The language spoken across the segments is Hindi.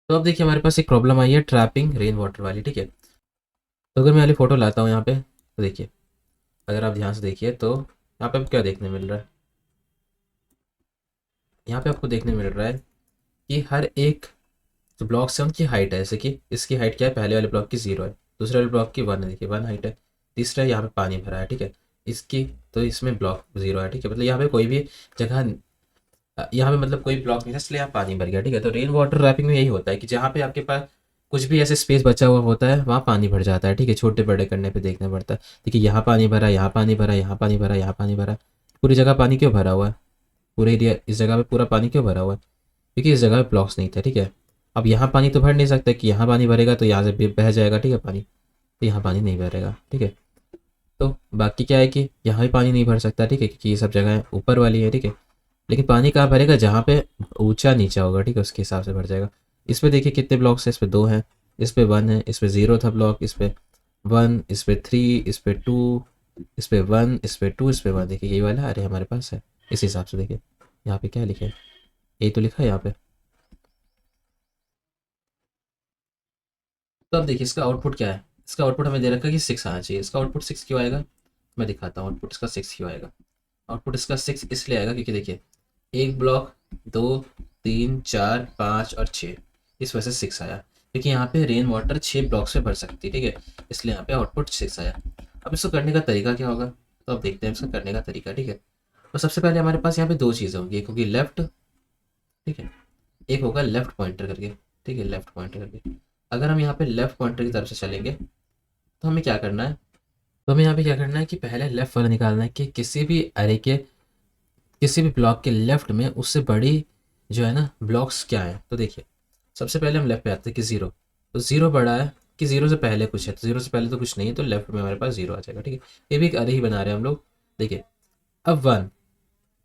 तो अब देखिए हमारे पास एक प्रॉब्लम आई है ट्रैपिंग रेन वाटर वाली, ठीक है। तो अगर मैं वाली फ़ोटो लाता हूँ यहाँ पे, तो देखिए, अगर आप ध्यान से देखिए तो यहाँ पे आपको क्या देखने मिल रहा है। यहाँ पे आपको देखने मिल रहा है कि हर एक जो ब्लॉक्स है उनकी हाइट है। जैसे कि इसकी हाइट क्या है, पहले वाले ब्लॉक की 0 है, दूसरे वाले ब्लॉक की 1 है, देखिए 1 हाइट है, तीसरा यहाँ पे पानी भरा है, ठीक है। इसकी तो इसमें ब्लॉक 0 है, ठीक है, मतलब यहाँ पे कोई भी जगह, यहाँ पे मतलब कोई ब्लॉक नहीं था, इसलिए यहाँ पानी भर गया, ठीक है। तो रेन वाटर रैपिंग में यही होता है कि जहाँ पे आपके पास कुछ भी ऐसे स्पेस बचा हुआ होता है वहाँ पानी भर जाता है, ठीक है। छोटे बड़े करने पे देखना पड़ता है, देखिए यहाँ पानी भरा, यहाँ पानी भरा, यहाँ पानी भरा, यहाँ पानी भरा। पूरी जगह पानी क्यों भरा हुआ है, पूरे एरिया इस जगह पे पूरा पानी क्यों भरा हुआ है, क्योंकि इस जगह पे ब्लॉक्स नहीं थे, ठीक है। अब यहाँ पानी तो भर नहीं सकता कि यहाँ पानी भरेगा तो यहाँ से बह जाएगा, ठीक है पानी, तो यहाँ पानी नहीं भरेगा, ठीक है। तो बाकी क्या है कि यहाँ भी पानी नहीं भर सकता, ठीक है, क्योंकि ये सब जगह ऊपर वाली है, ठीक है। लेकिन पानी कहाँ भरेगा, जहाँ पे ऊंचा नीचा होगा, ठीक है, उसके हिसाब से भर जाएगा। इस पे देखिए कितने ब्लॉक्स है, इस पे 2 हैं, इस पे 1 है, इस पे 0 था ब्लॉक, इस पे 1, इस पे 3, इस पे 2, इस पे 1, इस पे 2, इस पे 1, देखिए यही वाला अरे हमारे पास है। इस हिसाब से देखिए यहाँ पे क्या लिखे है, यही तो लिखा है यहाँ पे। तो अब देखिए इसका आउटपुट क्या है, इसका आउटपुट हमें दे रखा है कि 6 आना चाहिए। इसका आउटपुट 6 क्यों आएगा, मैं दिखाता हूँ आउटपुट इसका 6 क्यों आएगा। आउटपुट इसका 6 इसलिए आएगा क्योंकि देखिए एक ब्लॉक, 2, 3, 4, 5 और 6, इस वजह से 6 आया, क्योंकि यहाँ पे रेन वाटर 6 ब्लॉक्स में भर सकती है, ठीक है, इसलिए यहाँ पे आउटपुट 6 आया। अब इसको करने का तरीका क्या होगा, तो अब देखते हैं इसका करने का तरीका, ठीक है। तो सबसे पहले हमारे पास यहाँ पे 2 चीज़ें होंगी, एक होगी लेफ्ट, ठीक है, एक होगा लेफ्ट पॉइंटर करके, ठीक है, लेफ्ट पॉइंटर करके। अगर हम यहाँ पे लेफ्ट पॉइंटर की तरफ से चलेंगे तो हमें क्या करना है, तो हमें यहाँ पे क्या करना है कि पहले लेफ्ट वाला निकालना है कि किसी भी अरे के किसी भी ब्लॉक के लेफ्ट में उससे बड़ी जो है ना ब्लॉक्स क्या है। तो देखिए सबसे पहले हम लेफ्ट पे आते हैं कि 0, तो 0 बड़ा है कि 0 से पहले कुछ है, तो 0 से पहले तो कुछ नहीं है, तो लेफ्ट में हमारे पास 0 आ जाएगा, ठीक है। ये भी एक अरे ही बना रहे हैं हम लोग। देखिए अब 1,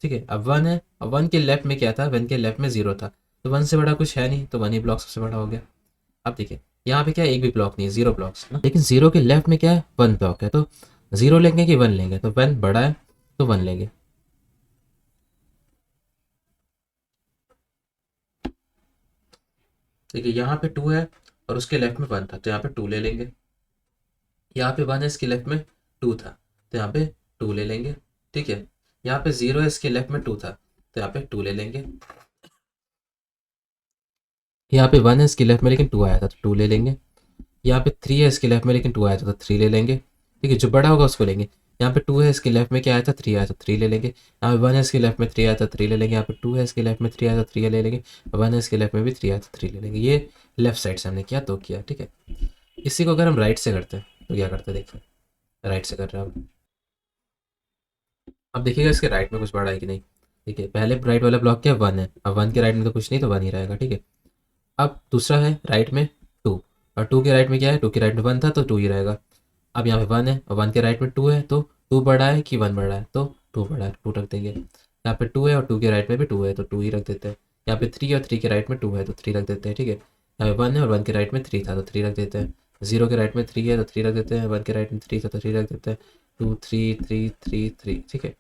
ठीक है, अब 1 है, अब 1 के लेफ्ट में क्या था, 1 के लेफ्ट में 0 था, तो 1 से बड़ा कुछ है नहीं, तो 1 ही ब्लॉक सबसे बड़ा हो गया। अब देखिए यहाँ पे क्या है, एक भी ब्लॉक नहीं है, 0 ब्लॉक्स ना, लेकिन 0 के लेफ्ट में क्या है, 1 ब्लॉक है, तो 0 लेंगे कि 1 लेंगे, तो 1 बड़ा है तो 1 लेंगे। देखिए यहाँ पे 2 है और उसके लेफ्ट में 1 था, तो यहाँ पे 2 ले लेंगे। यहाँ पे 1 है, इसके लेफ्ट में 2 था, तो यहाँ पे 2 ले लेंगे, ठीक है। यहाँ पे 0 है, इसके लेफ्ट में 2 था, तो यहाँ पे 2 ले लेंगे। यहाँ पे 1 है, इसके लेफ्ट में लेकिन 2 आया था, तो 2 ले लेंगे। यहाँ पे 3 है, इसके लेफ्ट में लेकिन 2 आया था, तो 3 ले लेंगे, ठीक है, जो बड़ा होगा उसको लेंगे। यहाँ पे 2 है, इसके लेफ्ट में क्या आया था, 3 आया था, 3 ले लेंगे। यहाँ पे 1 है, इसके लेफ्ट में 3 आया था, 3 ले लेंगे। यहाँ पे 2 है, इसके लेफ्ट में 3 आया था, 3 ले लेंगे। 1 है, इसके लेफ्ट में भी 3 आया था, 3 ले लेंगे। ये लेफ्ट साइड से हमने किया तो किया, ठीक है। इसी को अगर हम राइट से करते हैं तो क्या करते हैं, देखिए राइट से कर रहे हैं अब देखिएगा इसके राइट में कुछ बड़ा है कि नहीं। ठीक है, पहले राइट वाला ब्लॉक क्या, 1 है, अब 1 के राइट में तो कुछ नहीं, तो 1 ही रहेगा, ठीक है। अब दूसरा है राइट में 2, और 2 के राइट में क्या है, 2 के राइट में 1 था, तो 2 ही रहेगा। अब यहाँ पे 1 है और 1 के राइट में 2 है, तो 2 बड़ा है कि 1 बड़ा है, तो 2 बड़ा है, 2 रख देंगे। यहाँ पे 2 है और 2 के राइट में भी 2 है, तो 2 ही रख देते हैं। यहाँ पे 3 और 3 के राइट में 2 है, तो 3 रख देते हैं, ठीक है। यहाँ पे 1 है और 1 के राइट में 3 था, तो 3 रख देते हैं। 0 के राइट में 3 है, तो 3 रख देते हैं। 1 के राइट में 3 था, तो 3 रख देते हैं। 2, 3, 3, 3, 3, ठीक है।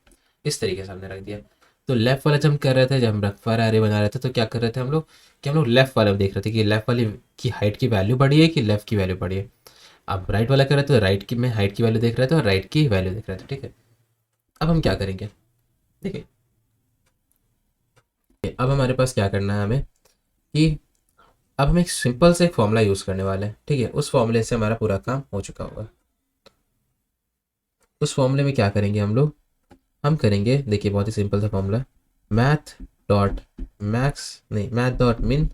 इस तरीके से हमने रख दिया। तो लेफ्ट वाला जब हम कर रहे थे, जब हम रखवार एरे बना रहे थे, तो क्या कर रहे थे हम लोग, कि हम लोग लेफ्ट वाले में देख रहे थे कि लेफ्ट वाली की हाइट की वैल्यू बढ़ी है कि लेफ्ट की वैल्यू बढ़ी है। अब राइट वाला कर रहे थे, तो राइट की में हाइट की वैल्यू देख रहे थे और राइट की वैल्यू देख रहे थे, ठीक है। अब हम क्या करेंगे, देखिए अब हमारे पास क्या करना है हमें, कि अब हम एक सिंपल से एक फॉर्मूला यूज़ करने वाले हैं, ठीक है। उस फॉर्मूले से हमारा पूरा काम हो चुका होगा। उस फॉर्मूले में क्या करेंगे हम लोग, हम करेंगे, देखिए बहुत ही सिंपल सा फॉर्मूला, मैथ डॉट मैक्स नहीं, math dot min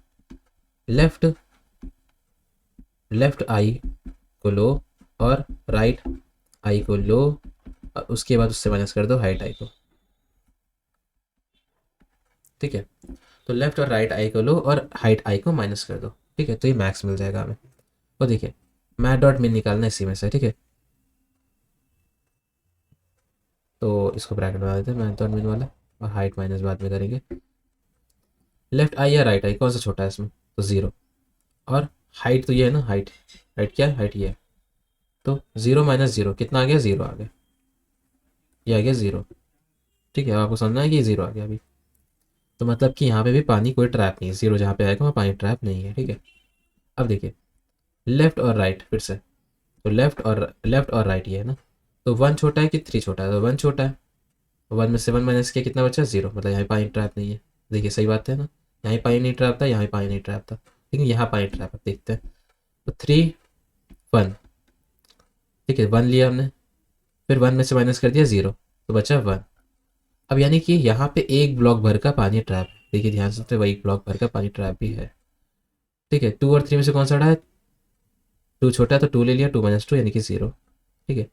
left left I को लो और राइट आई को लो, और उसके बाद उससे माइनस कर दो हाइट आई को, ठीक है। तो लेफ्ट और राइट आई को लो और हाइट आई को माइनस कर दो, ठीक है, तो ये मैक्स मिल जाएगा हमें। और देखिए मैथ डॉट मिन निकालना है इसी में से, ठीक है। तो इसको ब्रैकेट बना देते हैं मैथ डॉट मिन वाला, और हाइट माइनस बाद में करेंगे। लेफ्ट आई या राइट आई कौन सा छोटा है इसमें, तो 0, और हाइट तो ये है ना, हाइट हाइट क्या है, हाइट ये है, तो 0 माइनस 0 कितना आ गया, 0 आ गया, ये आ गया 0, ठीक है। अब आपको समझना है कि ये 0 आ गया अभी, तो मतलब कि यहाँ पे भी पानी कोई ट्रैप नहीं है, 0 जहाँ पे आएगा वहाँ पानी ट्रैप नहीं है, ठीक है। अब देखिए लेफ्ट और राइट फिर से, तो लेफ्ट और राइट ये है ना, तो 1 छोटा है कि 3 छोटा है, तो 1 छोटा है, 1 में से 1 माइनस किया कितना बचा 0, मतलब यहाँ पानी ट्रैप नहीं है। देखिए सही बात है ना, यहाँ पानी नहीं ट्रैप था, यहाँ पानी नहीं ट्रैप था, लेकिन यहाँ पानी ट्रैप है। देखते हैं, तो 3 1, ठीक है 1 लिया हमने, फिर 1 में से माइनस कर दिया 0, तो बचा 1। अब यानी कि यहाँ पे एक ब्लॉक भर का पानी ट्रैप, देखिए ध्यान से, तो वही ब्लॉक भर का पानी ट्रैप भी है। ठीक है 2 और 3 में से कौन सा बड़ा है, 2 छोटा है तो 2 ले लिया, 2 माइनस 2 यानी कि 0। ठीक है,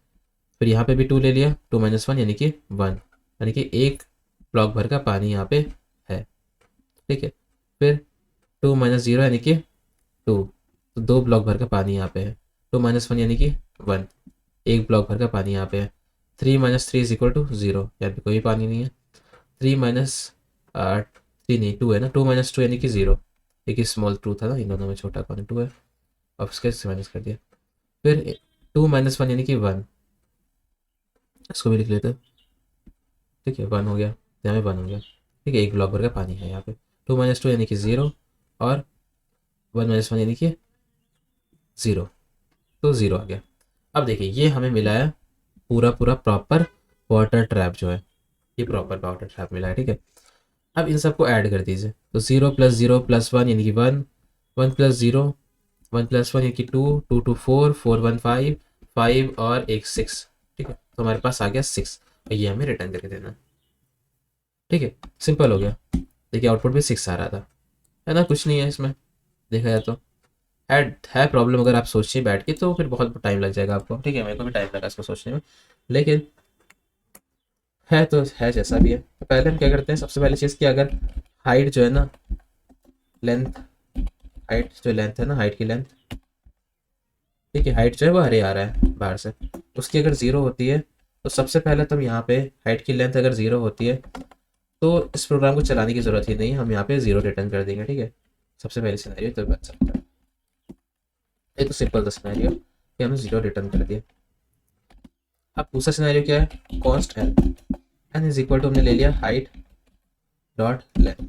फिर यहाँ पे भी 2 ले लिया, 2 माइनस 1 यानी कि 1, यानी कि एक ब्लॉक भर का पानी यहाँ पे है। ठीक है, फिर 2 माइनस 0 यानी कि 2, तो 2 ब्लॉक भर का पानी यहाँ पे है। 2 माइनस 1 यानी कि 1, एक ब्लॉक भर का पानी यहाँ पे है। 3 माइनस 3 इज इक्वल टू 0, यहाँ पे कोई पानी नहीं है। 3 माइनस 3 नहीं 2 है ना, 2 माइनस 2 यानी कि 0, एक स्मॉल 2 था ना, इन दोनों में छोटा कौन 2 है, अब इसके से माइनस कर दिया। फिर 2 माइनस 1 यानी कि 1, इसको भी लिख लेते हैं। ठीक है 1 हो गया, यहाँ पे 1 हो गया। ठीक है, एक ब्लॉक भर का पानी है यहाँ पे। 2 माइनस 2 यानी कि 0, और 1 माइनस 1 यानी कि 0, तो 0 आ गया। अब देखिए ये हमें मिला है पूरा पूरा प्रॉपर वाटर ट्रैप जो है, ये प्रॉपर वाटर ट्रैप मिला है। ठीक है, अब इन सबको ऐड कर दीजिए, तो 0 प्लस 0 प्लस 1 यानी कि 1, 1 प्लस 0 1 प्लस 1 यानी कि 2, 2 2 4, 4 1 5, 5 और एक 6। ठीक है, तो हमारे पास आ गया 6, और ये हमें रिटर्न करके देना। ठीक है, सिंपल हो गया। देखिए आउटपुट भी 6 आ रहा था, है ना, कुछ नहीं है इसमें देखा जाए तो। ऐड है प्रॉब्लम, अगर आप सोचिए बैठ के तो फिर बहुत टाइम लग जाएगा आपको। ठीक है, मेरे को भी टाइम लगा इसको सोचने में, लेकिन है तो है जैसा भी है। तो पहले हम क्या करते हैं, सबसे पहली चीज़ कि अगर हाइट जो है ना, लेंथ, हाइट जो लेंथ है ना, हाइट की लेंथ, ठीक है हाइट जो है वो हरे आ रहा है बाहर से, उसकी अगर 0 होती है तो सबसे पहले तो हम यहाँ पे हाइट की लेंथ अगर 0 होती है तो इस प्रोग्राम को चलाने की ज़रूरत ही नहीं है, हम यहाँ पे 0 रिटर्न कर देंगे। ठीक है, सबसे पहले सिनेरियो तो बच सकता है, ये तो सिंपल था सिनेरियो कि हमने 0 रिटर्न कर दिया। अब दूसरा सिनेरियो क्या है, const N, N is equal to हमने ले लिया हाइट डॉट लेंथ।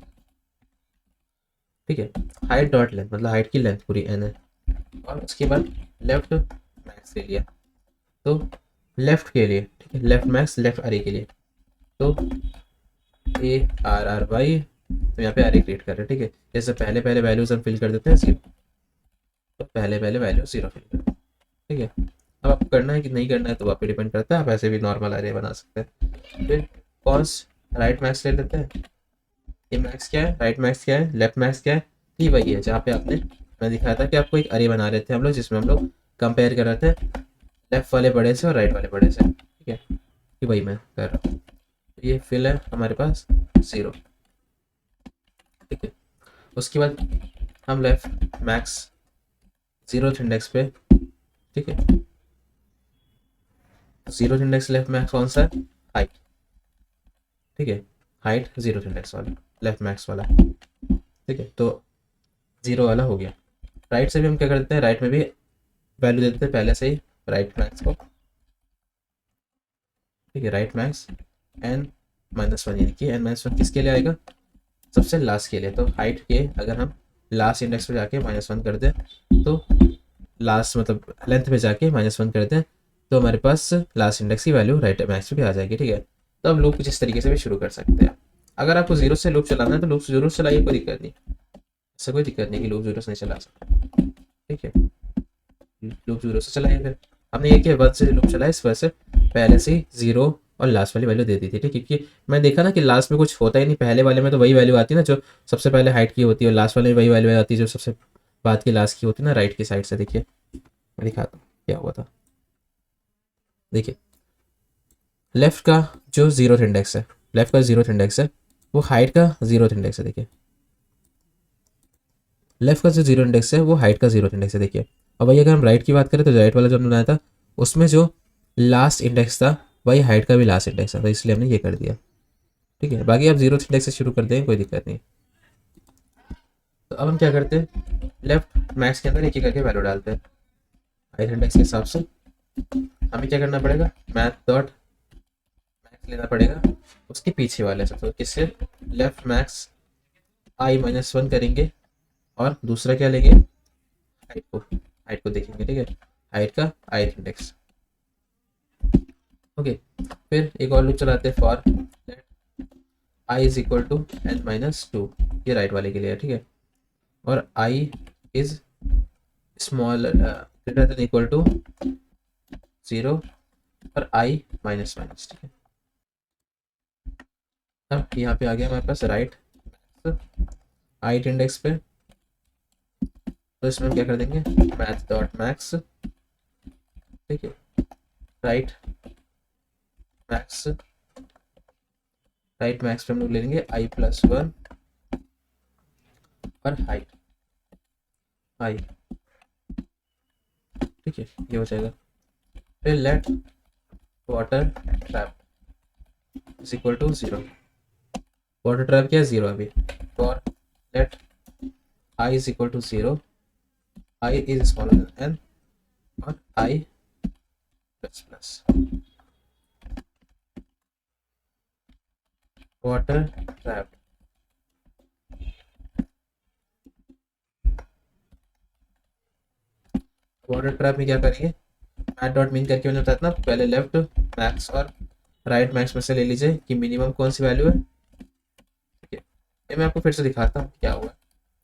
ठीक है, हाइट डॉट लेंथ मतलब हाइट की लेंथ पूरी एन है, और उसके बाद लेफ्ट मैक्स ले लिया, तो लेफ्ट के लिए, ठीक है लेफ्ट मैक्स लेफ्ट अरे के लिए, तो ARRY, तो यहाँ पे अरे क्रिएट कर रहे हैं। ठीक है, जैसे पहले पहले वैल्यूज हम फिल कर देते हैं 0, तो पहले पहले वैल्यू 0 फिल कर। ठीक है, अब आपको करना है कि नहीं करना है तो आप पे डिपेंड करता है, आप ऐसे भी नॉर्मल अरे बना सकते हैं। फिर कॉन्स राइट मैक्स ले लेते हैं, ये मैक्स क्या है, राइट मैक्स क्या है, लेफ्ट मैक्स क्या है, ये वही है जहाँ पे आपने मैं दिखाया था कि आपको एक अरे बना रहे थे हम लोग, जिसमें हम लोग कंपेयर कर रहे थे लेफ्ट वाले बड़े से और राइट वाले बड़े से। ठीक है, ये वही मैं कर रहा हूँ, ये फिल है हमारे पास 0। ठीक है, उसके बाद हम लेफ्ट मैक्स 0th इंडेक्स पे, ठीक है 0th इंडेक्स लेफ्ट मैक्स कौन सा है, हाइट। ठीक है, हाइट 0th इंडेक्स वाला लेफ्ट मैक्स वाला। ठीक है, तो 0 वाला हो गया। राइट से भी हम क्या करते हैं, राइट में भी वैल्यू दे देते हैं पहले से ही राइट मैक्स को। ठीक है, राइट मैक्स n माइनस 1, यानी कि n माइनस 1 किसके लिए आएगा, सबसे लास्ट के लिए। तो हाइट के अगर हम लास्ट इंडेक्स पे जाके -1 कर दें, तो लास्ट मतलब लेंथ पे जाके -1 कर दें, तो हमारे पास लास्ट इंडेक्स की वैल्यू राइट मैक्स पे भी आ जाएगी। ठीक है, तो अब लूप कुछ इस तरीके से भी शुरू कर सकते हैं। अगर आपको 0 से लूप चलाना है तो लूप जरूर चलाइए, कोई दिक्कत नहीं, ऐसा कोई दिक्कत नहीं कि लूप 0 से नहीं चला सकते। ठीक है, लूप 0 से चलाइए। फिर हमने ये किया 1 से लूप चलाया, इस वजह से पहले से 0 और लास्ट वाली वैल्यू दे दी थी। ठीक है, क्योंकि मैं देखा ना कि लास्ट में कुछ होता ही नहीं, पहले वाले में तो वही वैल्यू आती है ना जो सबसे पहले हाइट की होती है, और लास्ट वाले में वही वैल्यू आती है जो सबसे बाद की लास्ट की होती है ना, राइट की साइड से। देखिए मैं दिखाता हूँ क्या हुआ था। देखिए लेफ्ट का जो 0th इंडेक्स है, लेफ्ट का 0th इंडेक्स है वो हाइट का 0th इंडेक्स है। देखिए लेफ्ट का जो 0 इंडेक्स है वो हाइट का 0th इंडेक्स है। देखिए अब वही अगर हम राइट की बात करें तो राइट वाला जो हमने बनाया था उसमें जो लास्ट इंडेक्स था वही हाइट का भी लास्ट इंडेक्स था, तो इसलिए हमने ये कर दिया। ठीक है, बाकी आप 0th इंडेक्स से शुरू कर दें, कोई दिक्कत नहीं। तो अब हम क्या करते हैं, लेफ्ट मैक्स के अंदर एक एक करके वैल्यू डालते हैं हाइट इंडेक्स के हिसाब से। हमें क्या करना पड़ेगा, मैथ डॉट मैक्स लेना पड़ेगा उसके पीछे वाले से, तो किससे, लेफ्ट मैक्स I-1 करेंगे, और दूसरा क्या लेंगे, हाइट को देखेंगे, ठीक है, हाइट का ith इंडेक्स। ओके, फिर एक और लूप चलाते हैं, for i is equal to n-2, ये राइट वाले के लिए है, ठीक है, और i is small greater than equal to 0 और i माइनस माइनस, ठीक है। अब यहाँ पे आ गया हमारे पास राइट ith इंडेक्स पे, तो इसमें हम क्या कर देंगे, मैथ डॉट मैक्स, ठीक है, राइट मैक्स, राइट मैक्स पे हम लोग ले लेंगे i+1 और हाइट i, ठीक है, ये हो जाएगा। फिर let water trap is equal to 0, water trap क्या है, 0 अभी, for let i is equal to 0, i is smaller than n और i plus plus, water trap, water trap में क्या करेंगे, मैथ डॉट मीन करके मैंने बताया था ना, पहले लेफ्ट मैक्स और राइट मैक्स में से ले लीजिए कि मिनिमम कौन सी वैल्यू है, ठीक है, ये मैं आपको फिर से दिखाता हूँ क्या हुआ,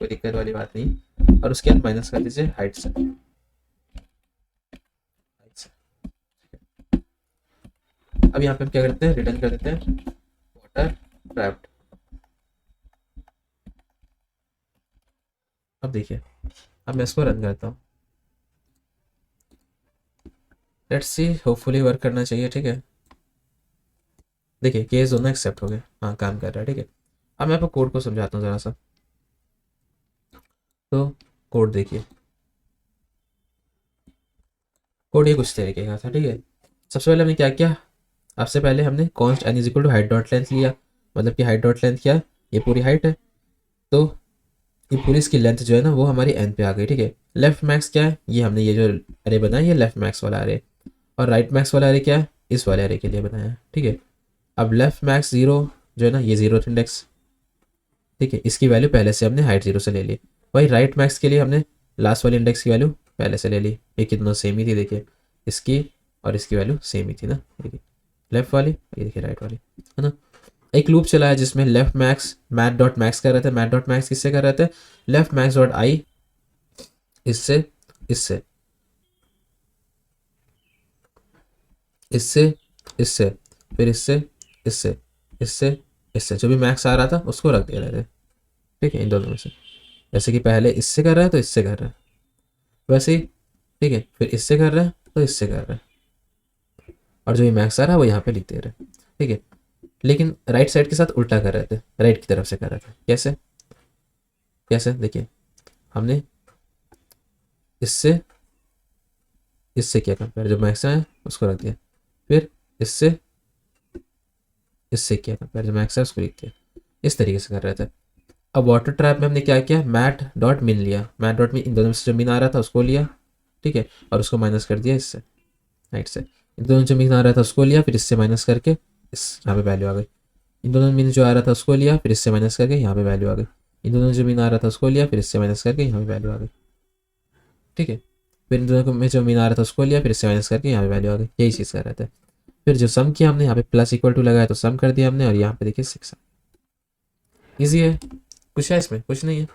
कोई दिक्कत वाली बात नहीं, और उसके बाद माइनस कर दीजिए हाइट से, अब यहाँ पे हम क्या करते हैं, रिटर्न कर देते हैं वाटर ट्रैप्ड। अब देखिए, अब मैं इसको रन करता हूँ, लेट्स सी, होपफुली वर्क करना चाहिए, ठीक है। देखिए केस दोनों एक्सेप्ट हो गए, हाँ काम कर रहा है, ठीक है। अब मैं आपको कोड को समझाता हूँ ज़रा सा, तो कोड देखिए, कोड ये कुछ तरीके का था, ठीक है। सबसे पहले हमने क्या किया, आपसे पहले हमने const n is equal to height dot length लिया, मतलब कि हाइट डॉट लेंथ क्या है, ये पूरी हाइट है, तो ये पूरी इसकी लेंथ जो है ना वो हमारी n पे आ गई, ठीक है। लेफ्ट मैक्स क्या है, ये हमने ये जो अरे बनाया ये लेफ्ट मैक्स वाला अरे, और राइट मैक्स वाला अरे क्या है, इस वाले अरे के लिए बनाया है, ठीक है। अब लेफ्ट मैक्स 0 जो है ना ये 0th इंडेक्स, ठीक है, इसकी वैल्यू पहले से हमने हाइट 0 से ले ली, वही राइट मैक्स के लिए हमने लास्ट वाले इंडेक्स की वैल्यू पहले से ले ली, ये कितना सेम ही थी, देखिए इसकी और इसकी वैल्यू सेम ही थी ना, देखिए लेफ्ट वाली, ये देखिए राइट वाली, है ना। एक लूप चला है जिसमें left max math dot max कर रहे थे, मैथ डॉट मैक्स किससे कर रहे थे, लेफ्ट मैक्स डॉट आई इससे इससे इससे इससे, फिर इससे इससे इससे इससे, जो भी मैक्स आ रहा था उसको रख दे रहे थे, ठीक है, इन दोनों में से, जैसे कि पहले इससे कर रहा है तो इससे कर रहा है, वैसे ही, ठीक है, फिर इससे कर रहा है तो इससे कर रहा है, और जो भी मैक्स आ रहा है वो यहाँ पे लिख दे रहे हैं, ठीक है। लेकिन राइट साइड के साथ उल्टा कर रहे थे, राइट की तरफ से कर रहे थे, कैसे कैसे, देखिए हमने इससे इससे क्या कंपेयर, जो मैक्स है उसको रख दिया, फिर इससे इससे क्या कंपेयर, जो मैक्स है उसको लिख दिया, इस तरीके से कर रहे थे। अब वाटर ट्रैप में हमने क्या किया, मैट डॉट मिन लिया, मैट डॉट मिन इन दोनों में से जो मिन आ रहा था उसको लिया, ठीक है, और उसको माइनस कर दिया इससे राइट से, इन दोनों जो मिन आ रहा था उसको लिया, फिर इससे माइनस करके इस यहाँ पे वैल्यू आ गई, इन दोनों मिन जो आ रहा था उसको लिया, फिर इससे माइनस करके यहाँ पे वैल्यू आ गई, इन दोनों जो मिन आ रहा था उसको लिया, फिर इससे माइनस करके यहाँ पे वैल्यू आ गई, ठीक है। फिर इन दोनों में जो मिन आ रहा था उसको लिया, फिर इससे माइनस करके यहाँ पे वैल्यू आ गई, यही चीज़ कर रहे थे। फिर जो सम किया हमने यहाँ पे प्लस इक्वल टू लगाया तो सम कर दिया हमने, और यहाँ पे देखिए 6 ईजी है, कुछ है इसमें, कुछ नहीं है,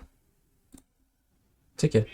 ठीक है।